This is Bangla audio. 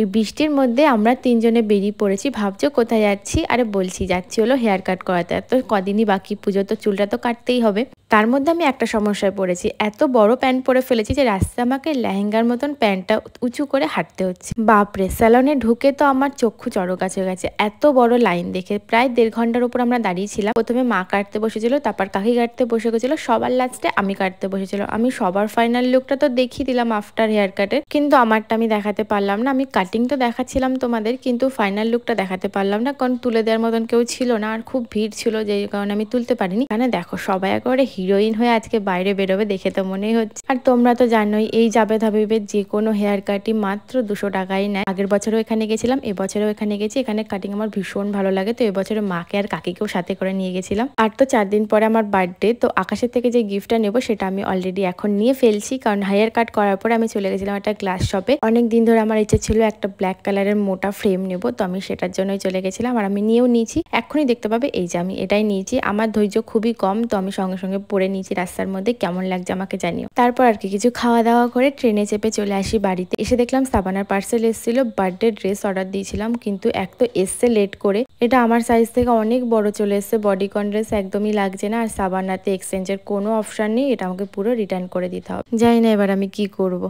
এই বৃষ্টির মধ্যে আমরা তিনজনে বেরিয়ে পড়েছি। ভাবছো কোথায় যাচ্ছি? আরে বলছি যাচ্ছি হলো হেয়ার কাট করাতে। তো কদিনই বাকি, পুজো তো চুলটা তো কাটতেই হবে। তার মধ্যে আমি একটা সমস্যায় পড়েছি, এত বড় প্যান্ট পরে ফেলেছি যে রাস্তায় আমাকে লেহেঙ্গার মতন প্যান্টটা উঁচু করে হাঁটতে হচ্ছে। বাপরে, স্যালনে ঢুকে তো আমার চক্ষু চড়ক গাছে গেছে এত বড় লাইন দেখে। প্রায় 1.5 ঘন্টার উপর আমরা দাঁড়িয়েছিলাম। প্রথমে মা কাটতে বসেছিল, তারপর কাকি কাটতে বসে গেছিল, সবার লাস্টে আমি কাটতে বসেছিল। আমি সবার ফাইনাল লুকটা তো দেখিয়ে দিলাম আফটার হেয়ার কাটের, কিন্তু আমারটা আমি দেখাতে পারলাম না। আমি কাটিং তো দেখাচ্ছিলাম তোমাদের, কিন্তু ফাইনাল লুকটা দেখাতে পারলাম না, কারণ তুলে দেওয়ার মতন কেউ ছিল না, আর খুব ভিড় ছিল, যেই কারণে আমি তুলতে পারিনি। এখানে দেখো সবাই একেবারে হিরোইন হয়ে আজকে বাইরে বেরোবে, দেখে তো মনেই হচ্ছে। আর তোমরা তো জানোই এই জাবেদ হাবিবের যে কোনো হেয়ার কাটই মাত্র 200 টাকাই নেয়। আগের বছরও এখানে গেছিলাম, এবছরও এখানে গেছি। এখানে কাটিং আমার ভীষণ ভালো লাগে, তো এবছরে মাকে আর কাকিকেও সাথে করে নিয়ে গেছিলাম। আর তো 4 দিন পরে আমার বার্থডে, তো আকাশের থেকে যে গিফটটা নেবো সেটা আমি অলরেডি এখন নিয়ে ফেলছি, কারণ হেয়ার কাট করার পরে আমি চলে গেছিলাম একটা গ্লাস শপে। অনেক দিন ধরে আমার ইচ্ছে ছিল একটা ব্ল্যাক কালারের মোটা ফ্রেম নেবো, তো আমি সেটার জন্যই চলে গেছিলাম। আর আমি নিয়েও নিয়েছি, এখনই দেখতে পাবে এই যে আমি এটাই নিয়েছি। আমার ধৈর্য খুবই কম, তো আমি সঙ্গে সঙ্গে পরে নিয়েছি রাস্তার মধ্যে। কেমন লাগছে আমাকে জানিও। তারপর আর কি কিছু খাওয়া দাওয়া করে ট্রেনে চেপে চলে আসি বাড়িতে। এসে দেখলাম সাবানার পার্সেল এসেছিল, বার্থডে ড্রেস অর্ডার দিয়েছিলাম, কিন্তু এক তো এসছে লেট করে, এটা আমার সাইজ থেকে অনেক বড় চলে এসছে, বডিকন ড্রেস একদমই লাগছে না। আর সাবানাতে এক্সচেঞ্জের কোনো অপশন নেই, এটা আমাকে পুরো রিটার্ন করে দিতে হবে। জানি না এবার আমি কি করব।